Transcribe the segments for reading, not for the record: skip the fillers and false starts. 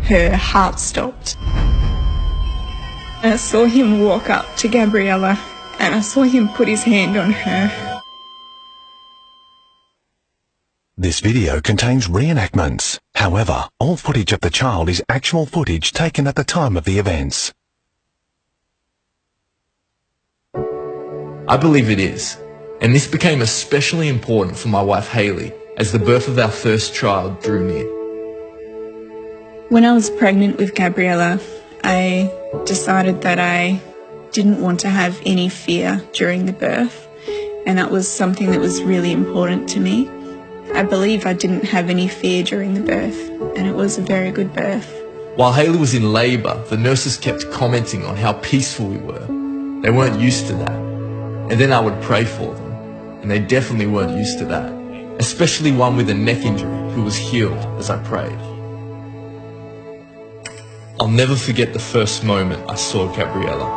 her heart stopped. And I saw him walk up to Gabriella and I saw him put his hand on her. This video contains reenactments. However, all footage of the child is actual footage taken at the time of the events. I believe it is, and this became especially important for my wife Hayley as the birth of our first child drew near. When I was pregnant with Gabriella, I decided that I didn't want to have any fear during the birth, and that was something that was really important to me. I believe I didn't have any fear during the birth, and it was a very good birth. While Hayley was in labour, the nurses kept commenting on how peaceful we were. They weren't used to that. And then I would pray for them, and they definitely weren't used to that, especially one with a neck injury who was healed as I prayed. I'll never forget the first moment I saw Gabriella.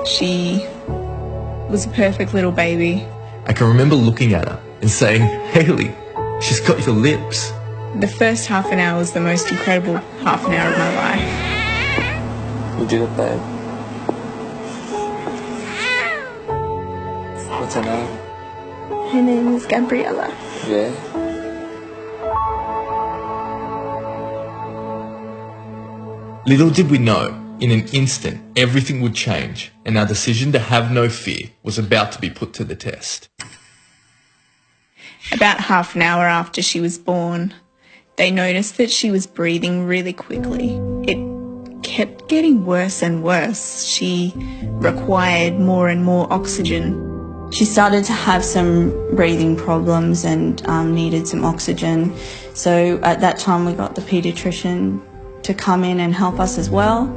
She was a perfect little baby. I can remember looking at her and saying, "Hayley, she's got your lips." The first half an hour was the most incredible half an hour of my life. You did it, babe. What's her name? Her name is Gabriella. Yeah? Little did we know, in an instant, everything would change, and our decision to have no fear was about to be put to the test. About half an hour after she was born, they noticed that she was breathing really quickly. It kept getting worse and worse. She required more and more oxygen. She started to have some breathing problems and needed some oxygen. So at that time we got the paediatrician to come in and help us as well.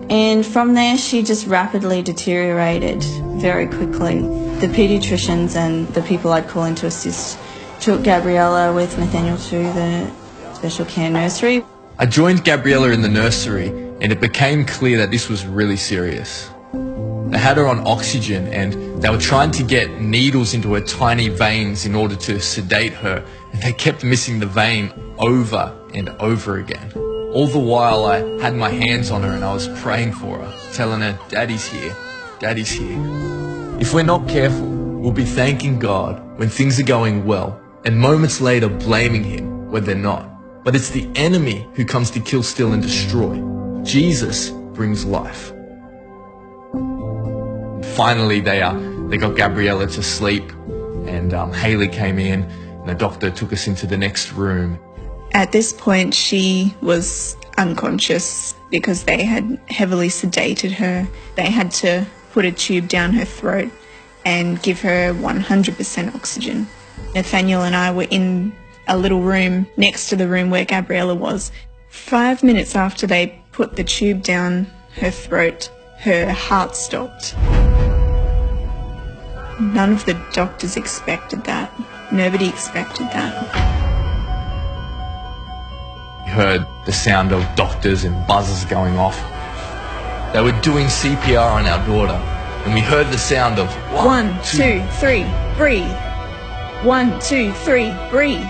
And from there she just rapidly deteriorated very quickly. The paediatricians and the people I'd call in to assist took Gabriella with Nathaniel to the special care nursery. I joined Gabriella in the nursery, and it became clear that this was really serious. They had her on oxygen and they were trying to get needles into her tiny veins in order to sedate her, and they kept missing the vein over and over again. All the while I had my hands on her and I was praying for her, telling her, "Daddy's here, Daddy's here." If we're not careful, we'll be thanking God when things are going well, and moments later blaming Him when they're not. But it's the enemy who comes to kill, steal and destroy. Jesus brings life. Finally, they got Gabriella to sleep, and Hayley came in, and the doctor took us into the next room. At this point she was unconscious because they had heavily sedated her. They had to put a tube down her throat and give her 100% oxygen. Nathaniel and I were in a little room next to the room where Gabriella was. 5 minutes after they put the tube down her throat, her heart stopped. None of the doctors expected that. Nobody expected that. We heard the sound of doctors and buzzers going off. They were doing CPR on our daughter, and we heard the sound of 1, 2, 3, breathe. 1, 2, 3, breathe.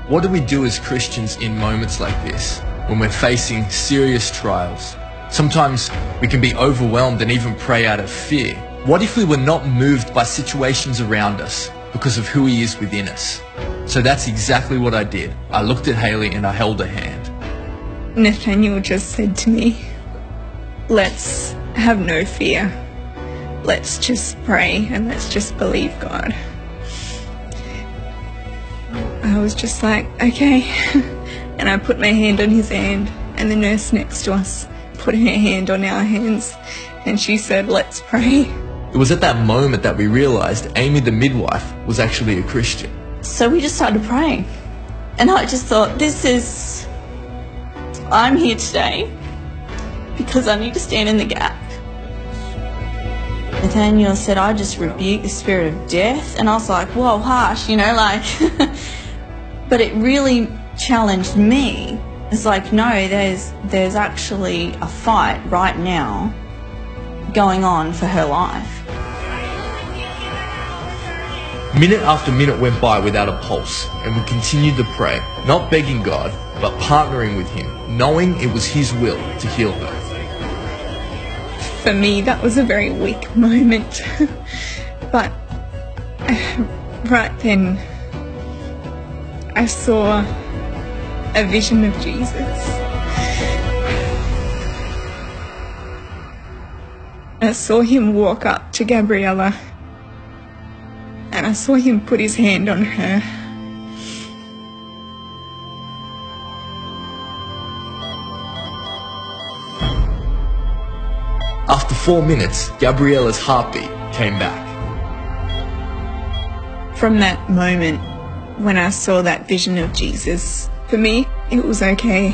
What do we do as Christians in moments like this, when we're facing serious trials? Sometimes we can be overwhelmed and even pray out of fear. What if we were not moved by situations around us because of who He is within us? So that's exactly what I did. I looked at Hayley and I held her hand. Nathaniel just said to me, "Let's have no fear. Let's just pray and let's just believe God." I was just like, okay. And I put my hand on his hand, and the nurse next to us put her hand on our hands, and she said, "Let's pray." It was at that moment that we realized Amy the midwife was actually a Christian. So we just started praying. And I just thought, I'm here today because I need to stand in the gap. Nathaniel said, "I just rebuke the spirit of death." And I was like, whoa, harsh, but it really challenged me. It's like, no, there's actually a fight right now going on for her life. Minute after minute went by without a pulse, and we continued to pray, not begging God, but partnering with him, knowing it was his will to heal her. For me, that was a very weak moment. But right then, I saw a vision of Jesus. I saw him walk up to Gabriella, and I saw him put his hand on her. After 4 minutes, Gabriella's heartbeat came back. From that moment, when I saw that vision of Jesus, for me, it was okay.